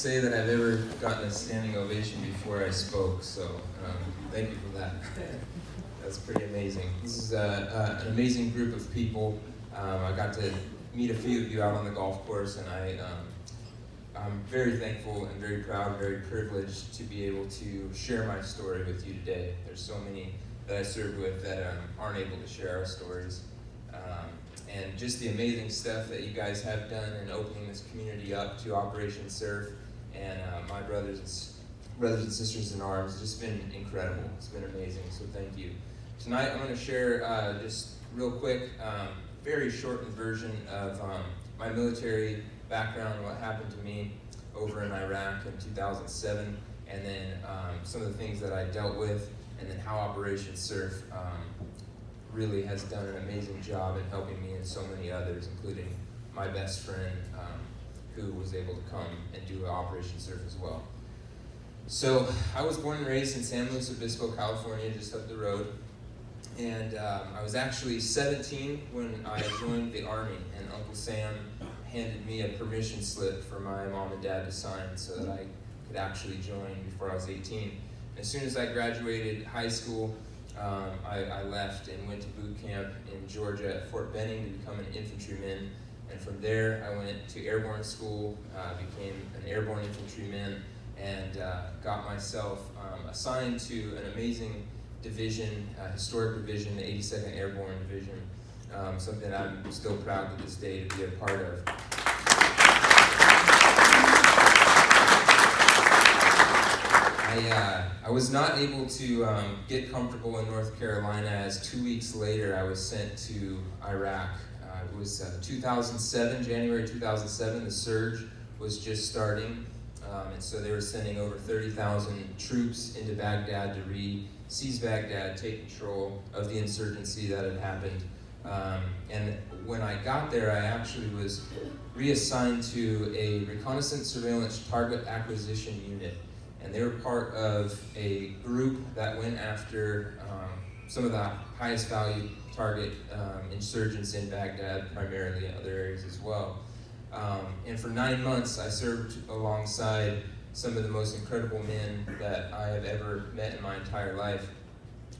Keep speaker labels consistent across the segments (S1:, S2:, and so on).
S1: say that I've ever gotten a standing ovation before I spoke, so thank you for that. That's pretty amazing. This is an amazing group of people. I got to meet a few of you out on the golf course, and I'm very thankful and very proud, very privileged to be able to share my story with you today. There's so many that I served with that aren't able to share our stories. And just the amazing stuff that you guys have done in opening this community up to Operation Surf, and my brothers and sisters in arms, it's just been incredible. It's been amazing, so thank you. Tonight I'm going to share just real quick, very shortened version of my military background, what happened to me over in Iraq in 2007, and then some of the things that I dealt with, and then how Operation Surf really has done an amazing job in helping me and so many others, including my best friend who was able to come and do Operation Surf as well. So I was born and raised in San Luis Obispo, California, just up the road. And I was actually 17 when I joined the Army, and Uncle Sam handed me a permission slip for my mom and dad to sign so that I could actually join before I was 18. As soon as I graduated high school, I left and went to boot camp in Georgia at Fort Benning to become an infantryman. And from there, I went to airborne school, became an airborne infantryman, and got myself assigned to an amazing division, historic division, the 82nd Airborne Division, something that I'm still proud to this day to be a part of. I was not able to get comfortable in North Carolina, as 2 weeks later I was sent to Iraq. It was 2007, January 2007, the surge was just starting, and so they were sending over 30,000 troops into Baghdad to seize Baghdad, take control of the insurgency that had happened. And when I got there, I actually was reassigned to a reconnaissance surveillance target acquisition unit. And they were part of a group that went after some of the highest value target insurgents in Baghdad, primarily in other areas as well. And for 9 months, I served alongside some of the most incredible men that I have ever met in my entire life,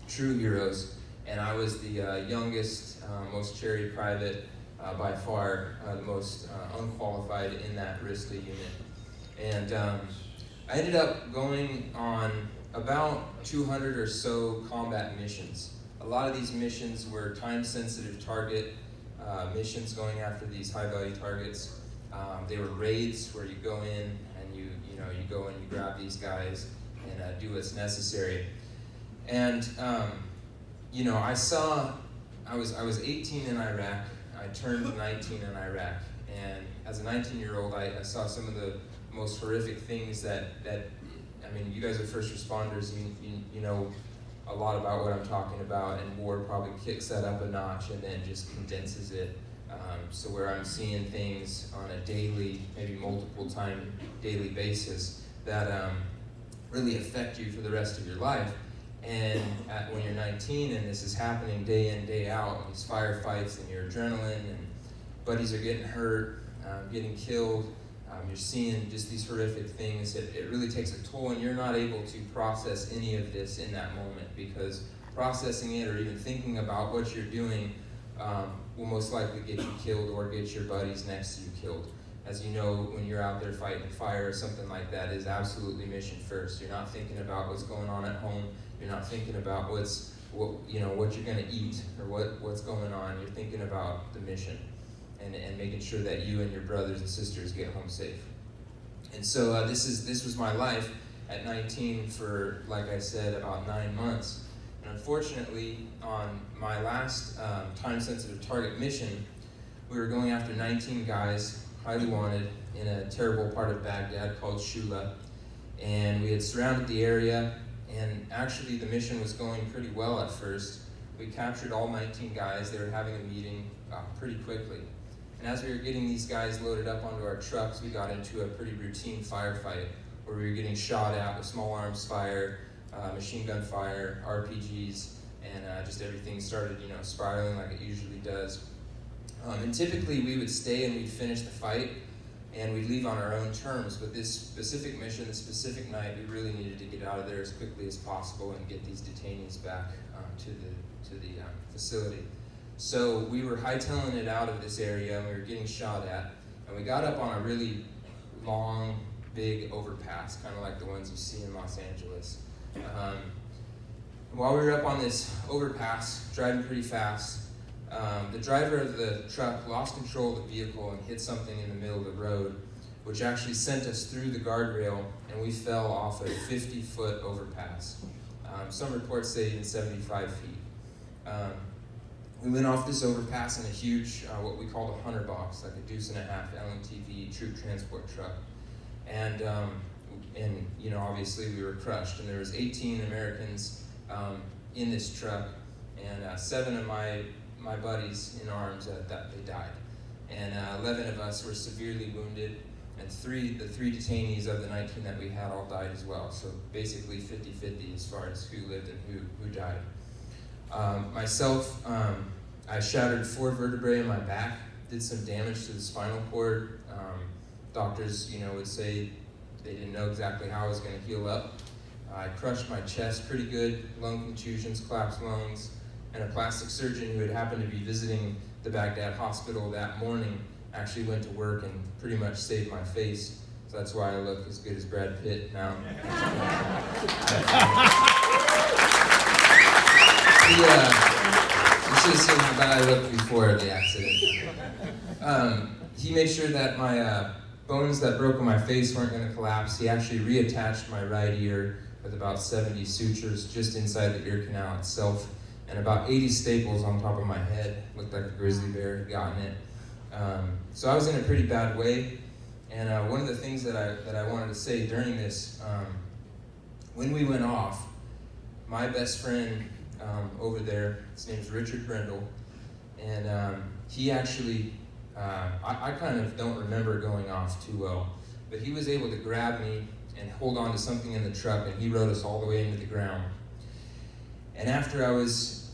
S1: true heroes. And I was the youngest, most cherished private, by far the most unqualified in that RISTA unit. And I ended up going on about 200 or so combat missions. A lot of these missions were time-sensitive target missions going after these high-value targets. They were raids where you go in and you go and you grab these guys and do what's necessary. And I was 18 in Iraq. I turned 19 in Iraq, and as a 19-year-old, I saw some of the most horrific things that I mean, you guys are first responders, you know a lot about what I'm talking about, and war probably kicks that up a notch and then just condenses it. So where I'm seeing things on a daily, maybe multiple time daily basis that really affect you for the rest of your life. And when you're 19 and this is happening day in, day out, these firefights and your adrenaline and buddies are getting hurt, getting killed, you're seeing just these horrific things. It really takes a toll, and you're not able to process any of this in that moment, because processing it or even thinking about what you're doing will most likely get you killed or get your buddies next to you killed. As you know, when you're out there fighting fire or something like that, is absolutely mission first. You're not thinking about what's going on at home. You're not thinking about what you're going to eat or what's going on. You're thinking about the mission and making sure that you and your brothers and sisters get home safe. And so this was my life at 19 for, like I said, about 9 months. And unfortunately, on my last time-sensitive target mission, we were going after 19 guys, highly wanted, in a terrible part of Baghdad called Shula. And we had surrounded the area, and actually the mission was going pretty well at first. We captured all 19 guys. They were having a meeting pretty quickly. And as we were getting these guys loaded up onto our trucks, we got into a pretty routine firefight where we were getting shot at with small arms fire, machine gun fire, RPGs, and just everything started, spiraling like it usually does. And typically we would stay and we'd finish the fight, and we'd leave on our own terms. But this specific mission, this specific night, we really needed to get out of there as quickly as possible and get these detainees back to the facility. So we were hightailing it out of this area, and we were getting shot at, and we got up on a really long, big overpass, kind of like the ones you see in Los Angeles. While we were up on this overpass, driving pretty fast, the driver of the truck lost control of the vehicle and hit something in the middle of the road, which actually sent us through the guardrail, and we fell off a 50-foot overpass. Some reports say even 75 feet. We went off this overpass in a huge, what we called a hunter box, like a deuce-and-a-half LMTV troop transport truck. And obviously we were crushed, and there was 18 Americans in this truck, and 7 of my buddies in arms that they died. And 11 of us were severely wounded, and the 3 detainees of the 19 that we had all died as well. So basically 50-50 as far as who lived and who died. Myself, I shattered 4 vertebrae in my back, did some damage to the spinal cord. Doctors, would say they didn't know exactly how I was going to heal up. I crushed my chest pretty good, lung contusions, collapsed lungs, and a plastic surgeon who had happened to be visiting the Baghdad hospital that morning actually went to work and pretty much saved my face. So that's why I look as good as Brad Pitt now. You should have seen how bad I looked before the accident. He made sure that my bones that broke in my face weren't going to collapse. He actually reattached my right ear with about 70 sutures just inside the ear canal itself, and about 80 staples on top of my head. Looked like a grizzly bear had gotten it. So I was in a pretty bad way, and one of the things that I wanted to say during this, when we went off, my best friend over there, his name's Richard Brendel, and he actually, I kind of don't remember going off too well, but he was able to grab me and hold on to something in the truck, and he rode us all the way into the ground. And after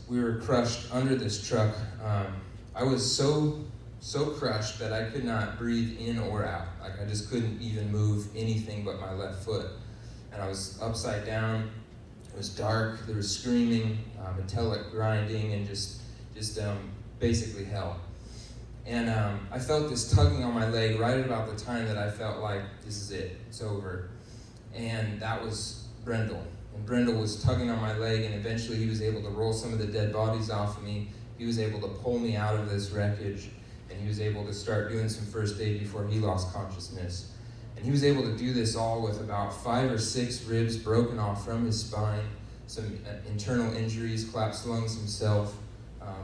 S1: we were crushed under this truck, I was so crushed that I could not breathe in or out. Like I just couldn't even move anything but my left foot. And I was upside down. It was dark. There was screaming, metallic grinding, and just basically hell. And I felt this tugging on my leg right about the time that I felt like this is it, it's over. And that was Brendel. And Brendel was tugging on my leg, and eventually he was able to roll some of the dead bodies off of me. He was able to pull me out of this wreckage, and he was able to start doing some first aid before he lost consciousness. And he was able to do this all with about 5 or 6 ribs broken off from his spine, some internal injuries, collapsed lungs himself,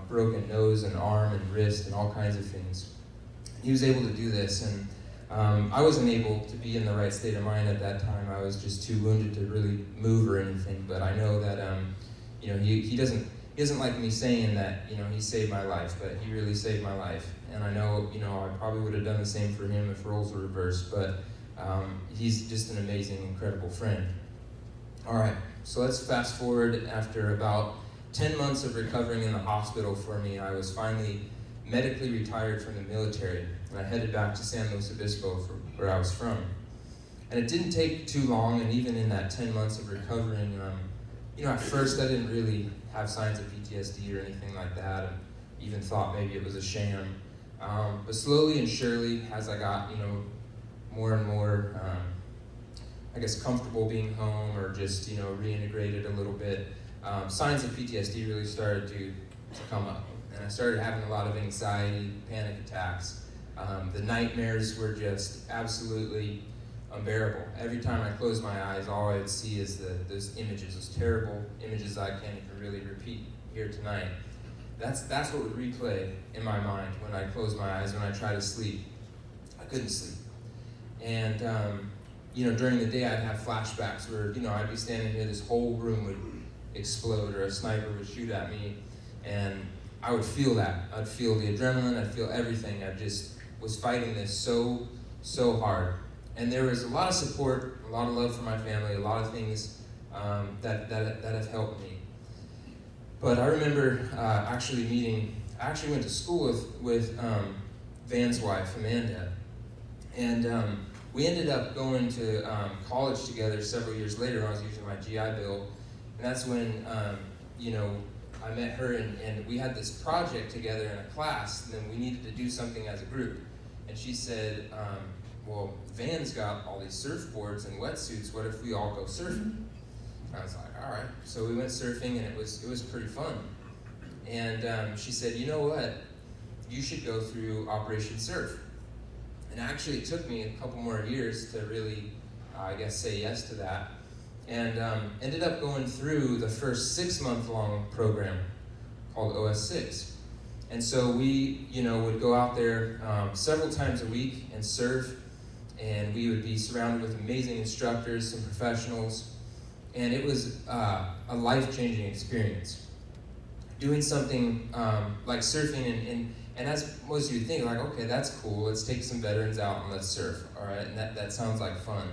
S1: broken nose and arm and wrist, and all kinds of things. He was able to do this, and I wasn't able to be in the right state of mind at that time. I was just too wounded to really move or anything. But I know that he doesn't like me saying that he saved my life, but he really saved my life. And I know I probably would have done the same for him if roles were reversed. But he's just an amazing, incredible friend. All right, so let's fast forward. After about 10 months of recovering in the hospital for me, I was finally medically retired from the military, and I headed back to San Luis Obispo, where I was from. And it didn't take too long, and even in that 10 months of recovering, at first I didn't really have signs of PTSD or anything like that, and even thought maybe it was a sham. But slowly and surely, as I got, more and more, comfortable being home, or just, reintegrated a little bit, signs of PTSD really started to come up. And I started having a lot of anxiety, panic attacks. The nightmares were just absolutely unbearable. Every time I closed my eyes, all I would see is those images, those terrible images I can't even really repeat here tonight. That's what would replay in my mind when I closed my eyes, when I tried to sleep. I couldn't sleep. And, during the day I'd have flashbacks where, I'd be standing here, this whole room would explode, or a sniper would shoot at me, and I would feel that. I'd feel the adrenaline, I'd feel everything. I just was fighting this so hard. And there was a lot of support, a lot of love from my family, a lot of things that have helped me. But I remember I actually went to school with Van's wife, Amanda. And we ended up going to college together several years later when I was using my GI Bill. And that's when, I met her and we had this project together in a class, and then we needed to do something as a group. And she said, well, Van's got all these surfboards and wetsuits, what if we all go surfing? I was like, all right. So we went surfing, and it was pretty fun. And she said, you know what? You should go through Operation Surf. And actually, it took me a couple more years to really, say yes to that. And ended up going through the first 6-month-long program called OS6. And so we, would go out there several times a week and surf, and we would be surrounded with amazing instructors and professionals. And it was a life-changing experience. Doing something like surfing, and as most of you think, like, okay, that's cool, let's take some veterans out and let's surf, all right? And that sounds like fun.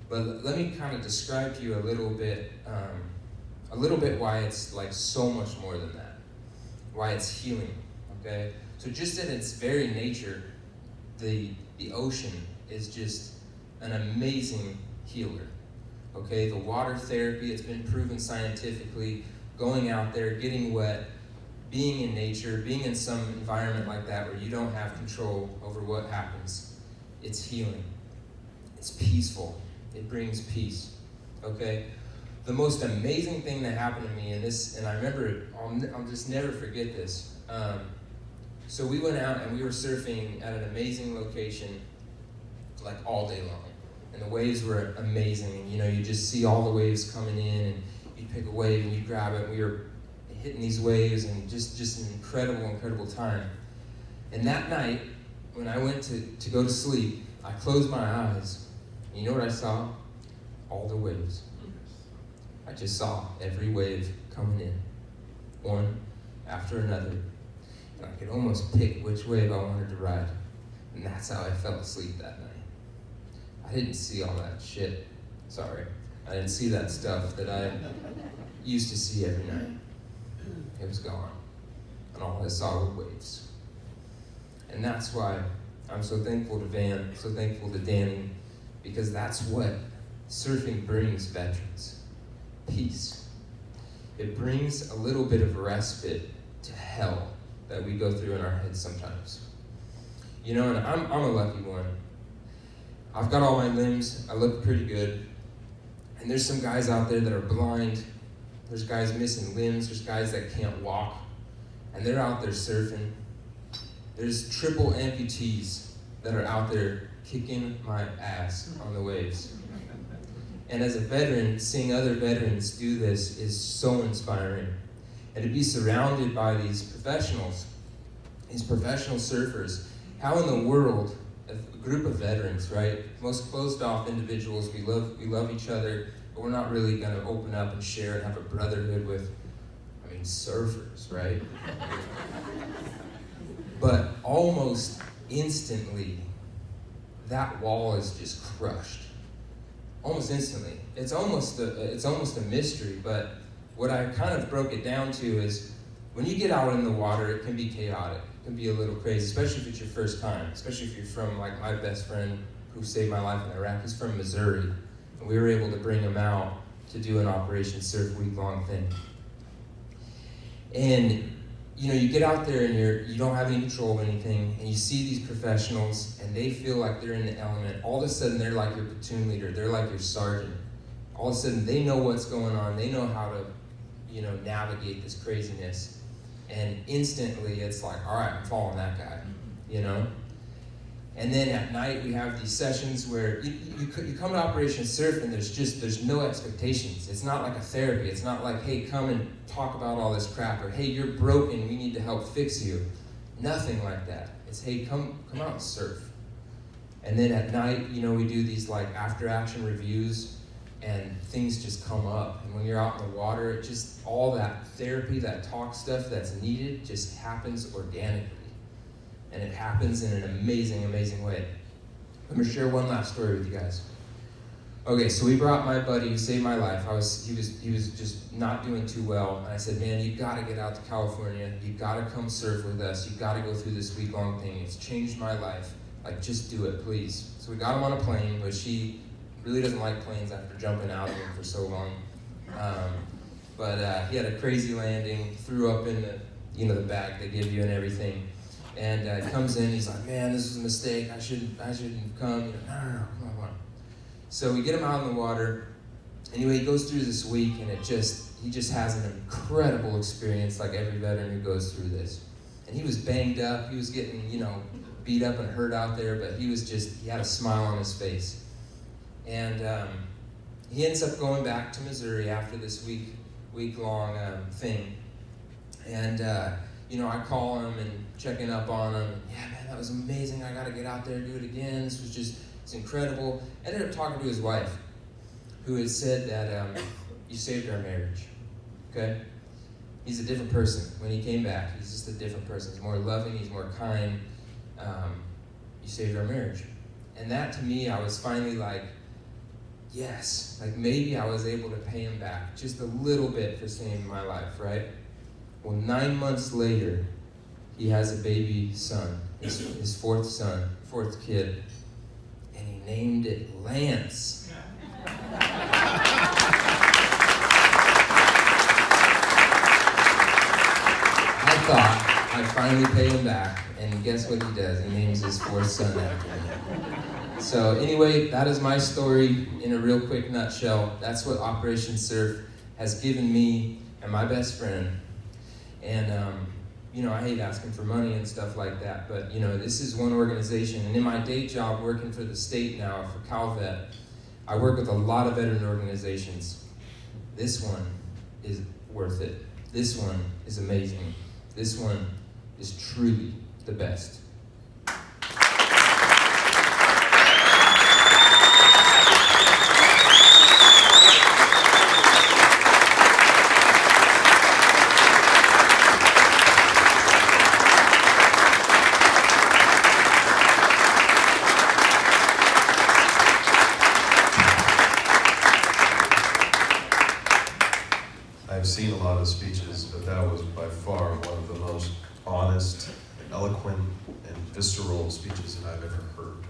S1: But let me kind of describe to you a little bit why it's like so much more than that, why it's healing, okay? So just in its very nature, the ocean is just an amazing healer. Okay, the water therapy, it's been proven scientifically, going out there, getting wet, being in nature, being in some environment like that where you don't have control over what happens, it's healing. It's peaceful. It brings peace. Okay? The most amazing thing that happened to me, and I remember, I'll just never forget this. So we went out and we were surfing at an amazing location, like all day long. And the waves were amazing. And, you just see all the waves coming in, and you pick a wave and you grab it. And we were hitting these waves, and just an incredible time. And that night, when I went to go to sleep, I closed my eyes. And you know what I saw? All the waves. I just saw every wave coming in, one after another. And I could almost pick which wave I wanted to ride. And that's how I fell asleep that night. I didn't see all that shit. Sorry. I didn't see that stuff that I used to see every night. It was gone. And all I saw were waves. And that's why I'm so thankful to Van, so thankful to Danny, because that's what surfing brings veterans. Peace. It brings a little bit of respite to hell that we go through in our heads sometimes. And I'm a lucky one. I've got all my limbs, I look pretty good. And there's some guys out there that are blind. There's guys missing limbs, there's guys that can't walk. And they're out there surfing. There's triple amputees that are out there kicking my ass on the waves. And as a veteran, seeing other veterans do this is so inspiring. And to be surrounded by these professional surfers, how in the world, a group of veterans, right? Most closed off individuals, we love each other, but we're not really gonna open up and share and have a brotherhood with, surfers, right? But almost instantly, that wall is just crushed. Almost instantly. It's almost a mystery, but what I kind of broke it down to is when you get out in the water, it can be chaotic. It can be a little crazy, especially if it's your first time, especially if you're from, like my best friend who saved my life in Iraq, he's from Missouri. And we were able to bring him out to do an Operation Surf week-long thing. And you get out there and you don't have any control of anything, and you see these professionals, and they feel like they're in the element. All of a sudden, they're like your platoon leader. They're like your sergeant. All of a sudden, they know what's going on. They know how to, navigate this craziness. And instantly, it's like, all right, I'm following that guy, And then at night, we have these sessions where you come to Operation Surf, and there's no expectations. It's not like a therapy. It's not like, hey, come and talk about all this crap, or hey, you're broken, we need to help fix you. Nothing like that. It's, hey, come out and surf. And then at night, we do these like after action reviews, and things just come up. And when you're out in the water, it just, all that therapy, that talk stuff that's needed just happens organically. And it happens in an amazing, amazing way. I'm gonna share one last story with you guys. Okay, so we brought my buddy who saved my life. He was just not doing too well. And I said, man, you gotta get out to California. You gotta come surf with us. You gotta go through this week-long thing. It's changed my life. Like, just do it, please. So we got him on a plane, but she really doesn't like planes after jumping out of them for so long. But he had a crazy landing, threw up in the bag they give you and everything. And he comes in, he's like, man, this was a mistake. I shouldn't have come. No, come on. So we get him out in the water. Anyway, he goes through this week, and he just has an incredible experience, like every veteran who goes through this. And he was banged up. He was getting, beat up and hurt out there, but he had a smile on his face. And he ends up going back to Missouri after this week-long thing. And, I call him and checking up on him. And, yeah, man, that was amazing. I got to get out there and do it again. It's incredible. Ended up talking to his wife, who had said that you saved our marriage, okay? He's a different person. When he came back, he's just a different person. He's more loving, he's more kind. You saved our marriage. And that, to me, I was finally like, yes, like maybe I was able to pay him back just a little bit for saving my life, right? Well, 9 months later, he has a baby son, his fourth kid, and he named it Lance. I thought I'd finally pay him back, and guess what he does? He names his fourth son after me. So anyway, that is my story in a real quick nutshell. That's what Operation Surf has given me and my best friend. And, I hate asking for money and stuff like that, but, this is one organization. And in my day job working for the state now, for CalVet, I work with a lot of veteran organizations. This one is worth it. This one is amazing. This one is truly the best.
S2: I've seen a lot of speeches, but that was by far one of the most honest, eloquent, and visceral speeches that I've ever heard.